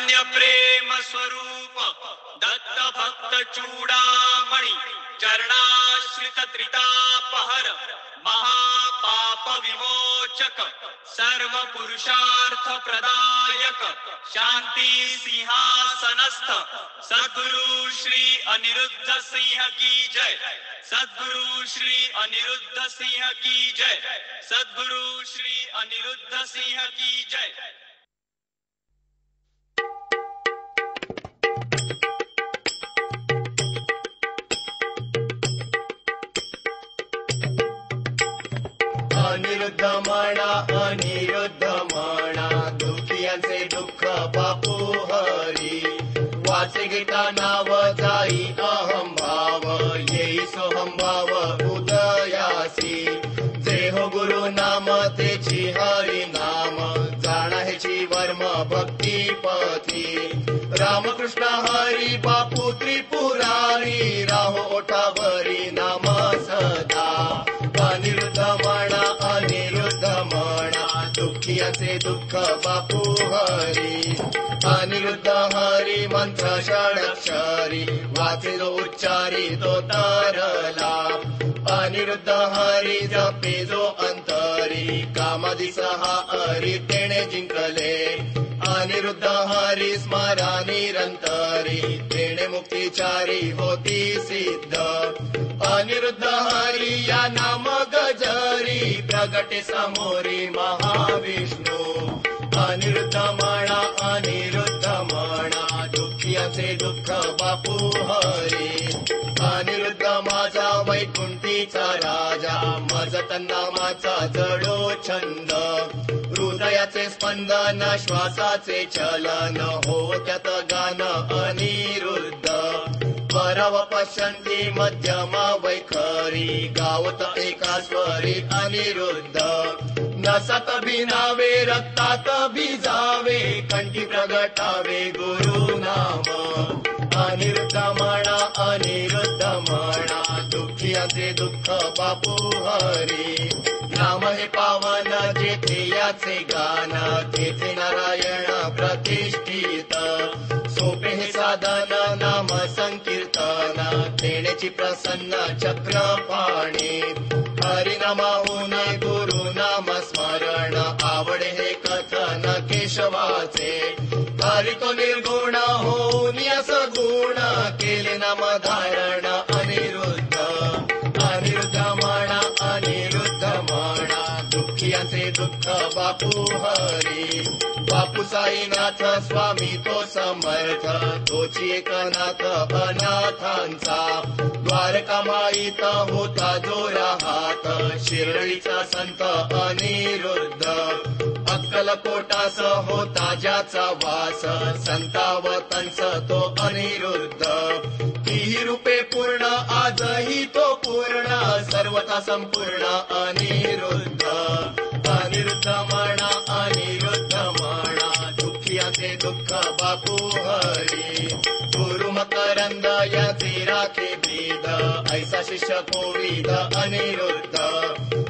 अनन्य प्रेम स्वरूप दत्त भक्त चूडामणि चरणाश्रित त्रितापहर महापाप विमोचक सर्व पुरुषार्थ प्रदायक शांति सिंहासनस्थ सद्गुरु श्री अनिरुद्ध सिंह की जय। सद्गुरु श्री अनिरुद्ध सिंह की जय। सद्गुरु श्री अनिरुद्ध सिंह की जय। अनिरुद्ध म्हणा दुःखियांचे दुःख बापू हरी वाचे घेता नाव जाई अहम भाव येई सोहम भाव उदयासी जे हो गुरु नाम तेची हरी नाम जाणा हेची वर्म भक्ती पथी रामकृष्ण हरी बापू त्रिपुरारी राहो ओठावरी नाम सदा। अनिरुद्ध म्हणा दुःखियांचे दुःख बापू हरी अनिरुद्ध हरी मंत्र षडक्षरी वाचे जो उच्चारी तो तरला अनिरुद्ध हरी जपे जो अंतरी कामादी सहा हरी तेणे जिंकले अनिरुद्ध हरी स्मरा निरंतरी तेणे मुक्तिचारी होती सिद्ध अनिरुद्ध हरी या नाम गजरी प्रगटे समोरी महाविष्णू अनिरुद्ध म्हणा दुःखियांचे दुःख बापू हरी अनिरुद्ध माझा वैकुंठीचा राजा मजत नामाचा जडो छंद हृदयाचे स्पंदन श्वासाचे चलन हो त्यात गान अनिरुद्ध परव पश्यंती मध्यमा वैखरी गावत एका स्वरी अनिरुद्ध नसात भिनावे रक्तात भिजावे कंठी प्रगटावे गुरु नाम अनिरुद्ध म्हणा दुःखियांचे दुःख बापू हरी नाम हे पावन जेथे याचे गान तेथे नारायण प्रतिष्ठित सोपे हे साधन नाम संकीर्तन देण्याची प्रसन्न चक्रपाणी हरिनामाहून गुरु नाम स्मरण आवडे हे कथन केशवाचे हरि तो निर्गुण होऊन यस गुण केले नाम धारण अनिरुद्ध म्हणा दुःखियांचे दुःख बापू हरी बापू साईनाथ स्वामी तो समर्थ तोची एकनाथ अनाथांचा द्वारकामाईत होता जो राहात शिर्डीचा संत अनिरुद्ध अक्कलकोटास होता ज्याचा वास संतावतंस तो अनिरुद्ध तीही रूपे पूर्ण आजही तो पूर्ण सर्वथा संपूर्ण अनिरुद्ध म्हणा दुःखियांचे दुःख बापू हरी गुरु मकरंद याचे राखे ब्रीद ऐसा शिष्य कोविद अनिरुद्ध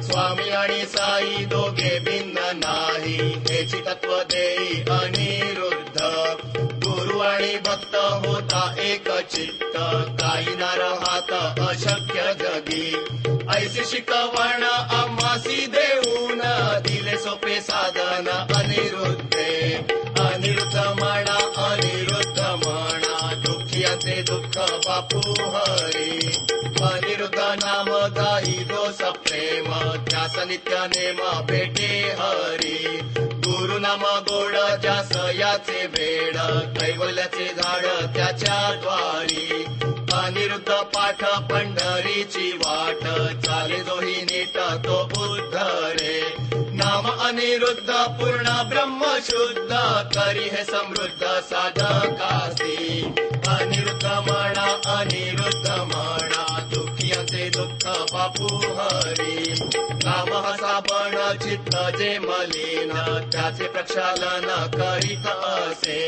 स्वामी आणि साई दोघे भिन्न नाही हेची तत्व देई अनिरुद्ध गुरु आणि भक्त होता एक चित्त काही न राहत अशक्य जगी ऐसी शिकवण आम्हासी देऊन दिले सोपे साधन अनिरुद्धे अनिरुद्ध म्हणा दुःखियांचे दुःख बापू हरी अनिरुद्ध नाम गाई दोष प्रेम त्यास नित्य नेम भेटे हरी गुरु नाम गोड ज्यास याचे वेड कैवल्याचे झाड त्याच्या द्वारी अनिरुद्ध पाठ पंढरीची वाट चाले जोही नीट तो उद्धरे नाम अनिरुद्ध पूर्ण ब्रह्म शुद्ध करी हे समृद्ध साधकासी अनिरुद्ध म्हणा दुःखियांचे दुःख बापू हरी नाम साबण चित्त जे मलिन त्याचे प्रक्षालन करीत असे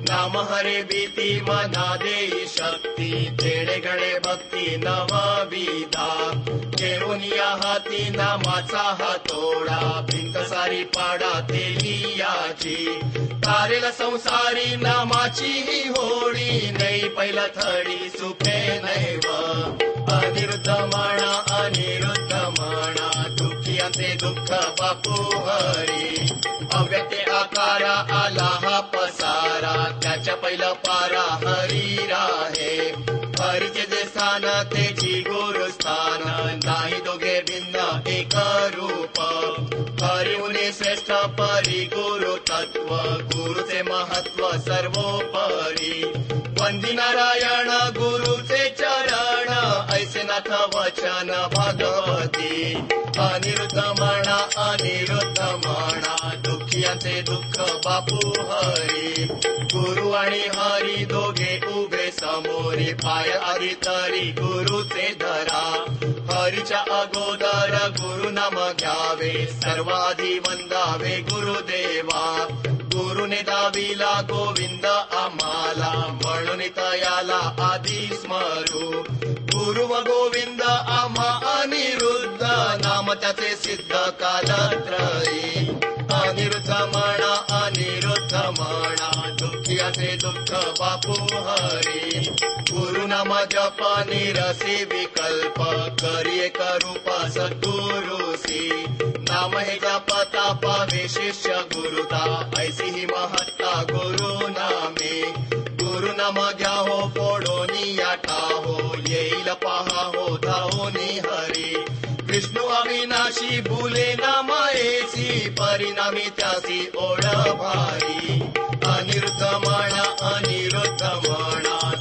नाम हरे भीती मना देई शक्ती तेणे गणे भक्ती नवविदा घेऊन या हाती नामाचा हातोडा भिंत सारी पाडा तेलियाची तारेला संसारी नामाची ही होळी नाही पहिला थडी सुखे नैव अनिरुद्ध म्हणा दुःखियांचे दुःख बापू हरी अव्यक्ते आकारा आला हा पसारा त्याच्या पहिला पारा हरी राहे हरीचे जे स्थान तेची गुरुस्थान नाही दोघे भिन्न एक रूप हरी उनी श्रेष्ठ परी गुरु तत्व गुरुचे महत्व सर्वोपरी वंदी नारायण गुरुचे चरण ऐसे नाथ वचन भगवती अनिरुद्ध म्हणा दुःखियांचे दुःख बापू हरी गुरु आणि हरी दोघे उभे समोरी पाय आधी तरी गुरुचे धरा हरीच्या अगोदर गुरु नाम घ्यावे सर्वाधी वंदावे गुरुदेवा गुरुने दाविला गोविंद आम्हाला म्हणून तयाला आधी स्मरू गुरु व गोविंद आम्हा अनिरुद्ध नाम त्याचे सिद्ध कालत्रयी अनिरुद्ध म्हणा दुःखियाचे दुःख बापू हरी गुरु नाम जप निरसी विकल्प करी एक रूप सद्गुरुसी नाम हे जपता पावे शिष्य गुरुता ऐसी ही महत्ता गुरु नामे गुरु नाम घ्या हो फोडोनी याठा हो येईल पहा हो धावोनी हरी विष्णु अविनाशी भूले नामायेसी परिणामी त्यासी ओढ भारी अनिरुद्ध म्हणा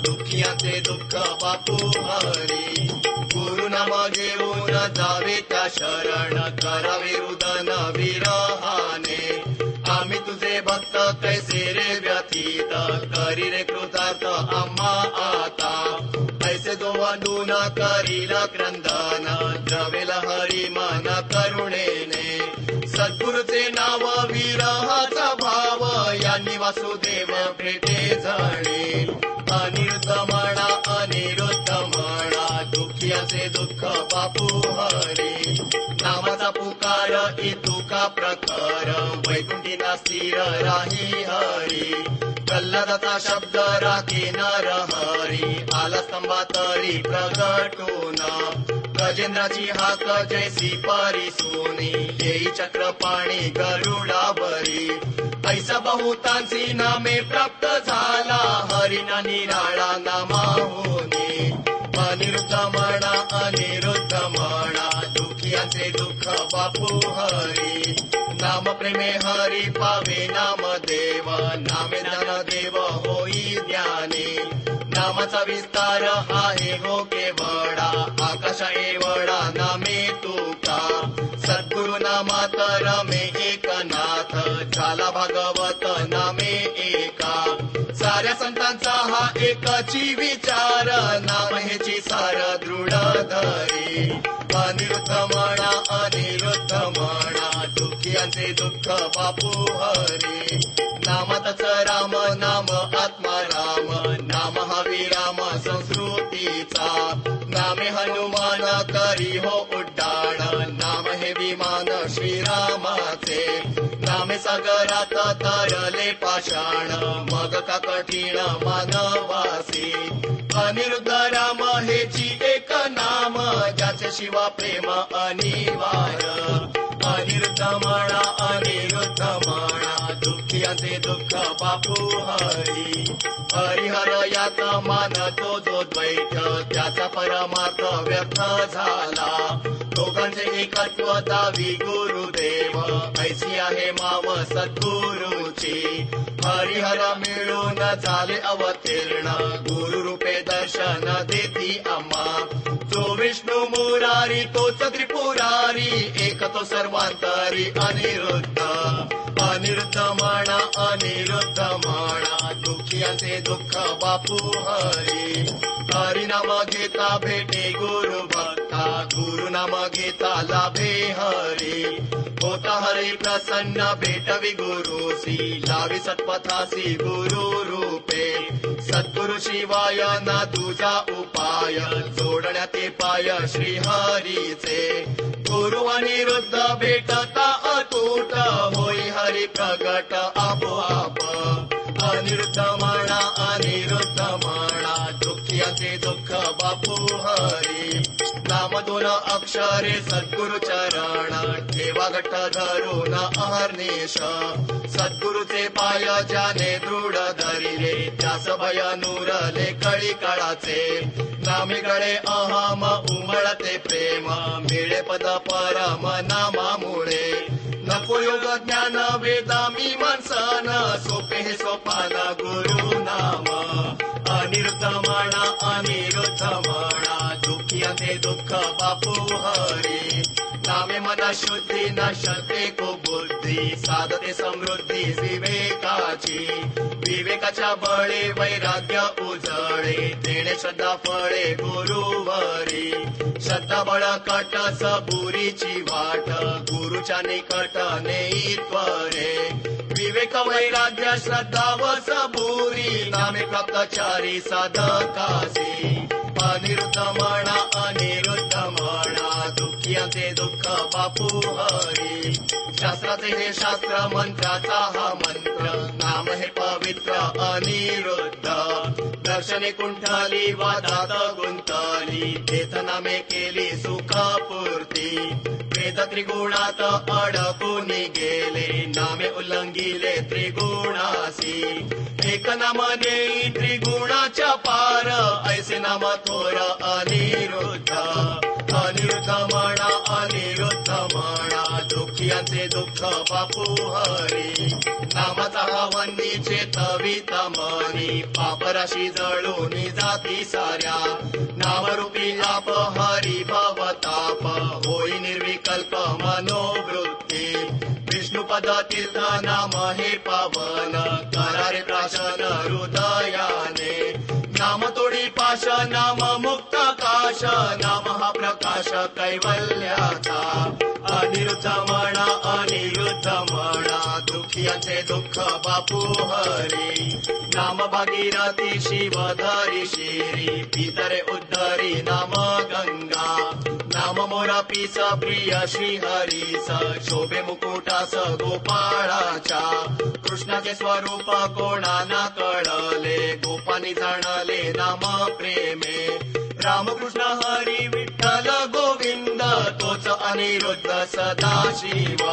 दुःखियांचे दुःख बापू हरी गुरु नाम घेऊन जावे त्या शरण करावे रुदन विरहाने आम्ही तुझे भक्त कैसे रे व्यथित करी रे कृतार्थ आम्हा आता ऐसे दोन करील क्रंदन द्रवेल हरी मन करुणेने सद्गुरुचे नाव विरहाचा भाव यांनी वासुदेव भेटे जणे अनिरुद्ध म्हणा दुःखियांचे दुःख बापू हरी नामाचा पुकार इतुका प्रकार वैकुंठीना स्थिर राही हरी प्रल्हादाचा शब्द राखे नर हरी आला स्तंभा तरी प्रगटून गजेंद्राची हाक जैसी परिसुनी येई चक्रपाणी गरुडावरी ऐसा बहुतांची नामे प्राप्त झाला हरिना निराळा नामाहुनी अनिरुद्ध म्हणा दुःखियांचे दुःख बापू हरी नाम प्रेमे हरी पावे नाम देव नामे ज्ञान देव होई ज्ञाने नामाचा विस्तार आहे हो केवळा आकाशा एवढा नामे तुका सद्गुरु नामात रमे एकनाथ झाला भागवत नामे एका साऱ्या संतांचा हा एकाची विचार नाम हेची सार दृढ धरी अनिरुद्ध म्हणा दुःखियांचे दुःख बापू हरी नामातच राम नाम आत्मा राम नाम हा विराम संस्कृतीचा नामे हनुमान करी हो उड्डाण नाम हे विमान श्रीरामाचे नामे सागरात तरले पाषाण मग का कठीण मानवासी अनिरुद्ध राम हेची एक नाम ज्याचे शिवा प्रेम अनिवार्य अनिरुद्ध म्हणा दुःखियांचे दुःख बापू हरी हरिहर यात मानतो जो द्वैत त्याचा परमार्थ व्यक्त झाला दोघांचे एकत्व दावी गुरुदेव ऐसी आहे माव सद्गुरुची हरिहर मिळून झाले अवतीर्ण गुरु रूपे दर्शन देती आम्हा जो विष्णू मुरारी तोच त्रिपुरारी एक तो सर्वांतरी अनिरुद्ध म्हणा दुःखियांचे दुःख बापू हरी हरिनाम घेता भेटे गुरु भक्ता गुरु नाम घेता लाभे हरी होता हरी प्रसन्न भेटवी गुरुसी लावी सत्पथासी गुरु रूपे सद्गुरु शिवाय ना तुझा उपाय जोडण्याते पाय श्री हरीचे गुरु अनिरुद्ध भेटता अतूट हो प्रकट आपोआप. अनिरुद्ध म्हणा अनिरुद्ध म्हणा दुःखियांचे दुःख बापू हरी. नाम दोन अक्षरे सद्गुरु चरण ठेवा घट्ट धरून अहर्निश. सद्गुरुचे पाय ज्याने दृढ धरिले त्यास भय नुरले कळी काळाचे. नामी गळे अहम उमळते प्रेम मिळे पद परम नामामुळे. नको योग ज्ञान वेदा मीमांसन सोपे हे सोपान गुरु नाम. अनिरुद्ध म्हणा अनिरुद्ध म्हणा दुःखियांचे दुःख बापू हरी. नामे मना शुद्धी नशते को बुद्धी साधते समृद्धी विवेकाची. विवेकाच्या बळे वैराग्य उजळे देणे श्रद्धा फळे गुरुवरी. श्रद्धा बळ कट सबुरीची वाट गुरुच्या निकट नेई त्वरे. विवेक वैराग्य श्रद्धा व सबुरी नामे प्राप्तचारी साधकासी. अनिरुद्ध म्हणा अनिरुद्ध म्हणा दुःखियांचे दुःख बापू हरी. शास्त्राचे हे शास्त्र मंत्राचा हा मंत्र नाम हे पवित्र अनिरुद्ध. दर्शने कुंठली वादात गुंतली तेथ नामे केली सुखपूर्ती. वेद त्रिगुणात अडकून गेले नामे उल्लंघिले त्रिगुणासी. एक नाम देई त्रिगुणाच्या पार ऐसे नाम थोर अनिरुद्ध. अनिरुद्ध म्हणा अनिरुद्ध म्हणा दुःखियांचे दुःख बापू हरी. नामाचा हा वंदीचे तवित मनी पापराशी जळून जाती साऱ्या. नामरूपी आप हरी भवताप होई निर्विकल्प मनोवृत्ती. विष्णुपद तीर्थ नाम हे पावन करारे प्राशन हृदयाने. नाम तोडी पाश नाम मुक्त काश नाम हा प्रकाश कैवल्याचा. अनिरुद्ध म्हणा अनिरुद्ध म्हणा दुःखियांचे दुःख बापू हरी. नाम भागीरथी शिवधरी शिरी पितरे उद्धरी नाम गंगा. नाम मोरा पीस प्रिय श्री हरीस शोभे मुकुटास गोपाळाच्या. कृष्णाचे स्वरूप कोणाना कळले गोपानी जाणले नाम प्रेमे. रामकृष्ण हरी विठ्ठल गोविंद तोच अनिरुद्ध सदाशिव.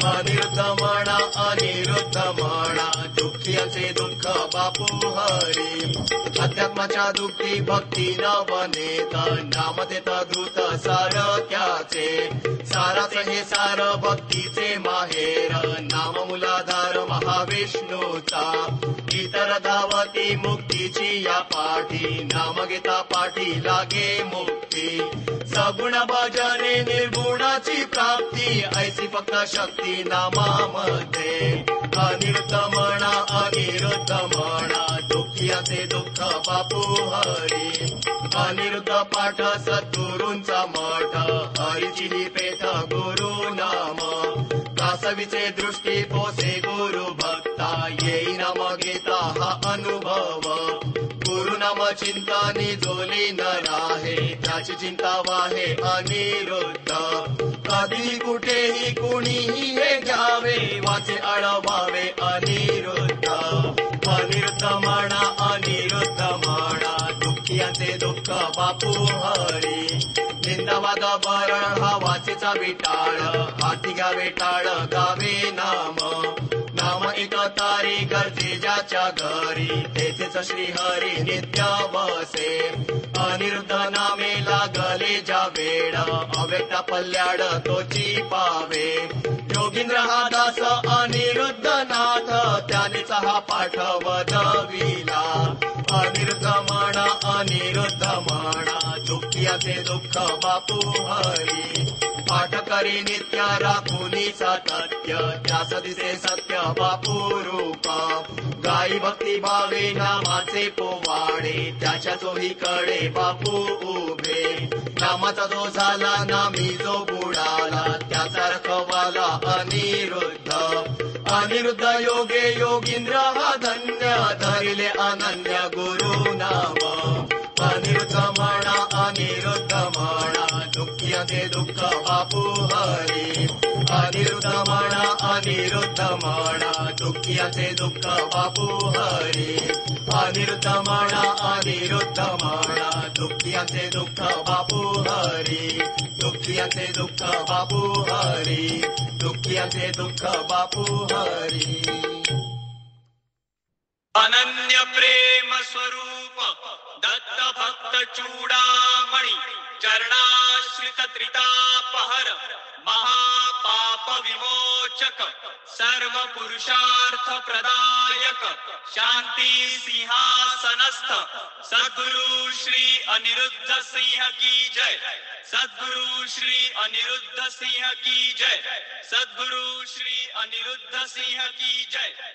अनिरुद्ध म्हणा अनिरुद्ध म्हणा दुःखियांचे दुःख बापू हरी. अध्यात्माच्या दुःखी भक्ती नवनेत नाम देत धृत सार त्याचे. साराचे हे सार भक्तीचे माहेर नाम मुलाधार महाविष्णूचा. इतर धावती मुक्तीची या पाठी नाम घेता पाठी लागे मुक्ती. सगुण भजने निर्गुणाची प्राप्ती ऐसी फक्त शक्ती नामामध्ये. अनिरुद्ध म्हणा अनिरुद्ध म्हणा दुःखियांचे दुःख बापू हरी. अनिरुद्ध पाठ सद्गुरूंचा मठ हरीची ही पेठ गुरु नाम. कासवीचे दृष्टी पोसे गुरु भक्ता येई नाम घेता हा अनुभव. गुरु नाम चिंतानी जोली न राहे त्याची चिंता वाहे अनिरुद्ध. कधी कुठेही कुणीही हे घ्यावे वाचे अळवावे अनिरुद्ध. अनिरुद्ध म्हणा अनिरुद्ध म्हणा दुःखियांचे दुःख बापू हरी. निंदावाद बरण हा वाचेचा विटाळ हाती घ्यावे टाळ गावे नाम. नाम एक तारी गरजे ज्याच्या घरी तेथेच श्री हरी नित्य बसे. अनिरुद्ध नामे लागले ज्या वेळ अव्यक्ता पल्ल्याड तोची पावे. योगींद्र हा दास अनिरुद्ध नाथ त्यानेच हा पाठ वदविला. अनिरुद्ध म्हणा अनिरुद्ध म्हणा दुःखियांचे दुःख बापू हरी. पाठ करी नित्य राखुनी सातत्य त्यास दिसे सत्य बापू रूप. गाई भक्ती भावे नामाचे पोवाडे त्याच्या चोहीकडे बापू उभे. नामाचा जो झाला नामी जो बुडाला त्याचा रखवाला अनिरुद्ध. अनिरुद्ध योगे योगींद्र हा धन्य धरिले अनन्य गुरु नाम. अनिरुद्ध म्हणा अनिरुद्ध म्हणा दुःखियांचे दुःख बापू हरी. अनिरुद्ध म्हणा अनिरुद्ध म्हणा दुःखियाचे दुःख बापू हरी अनिरुद्ध म्हणा अनिरुद्ध म्हणा दुःखियाचे दुःख बापू हरी दुःखियाचे दुःख बापू हरी दुःखियाचे दुःख बापू हरी अनन्य प्रेम स्वरूप दत्त भक्त चूडामणी चरणाश्रित त्रितापहर महापाप विमोचक सर्व पुरुषार्थ प्रदायक शांती सिंहासनस्थ सद्गुरु श्री अनिरुद्ध सिंह की जय सद्गुरु श्री अनिरुद्ध सिंह की जय सद्गुरु श्री अनिरुद्ध सिंह की जय।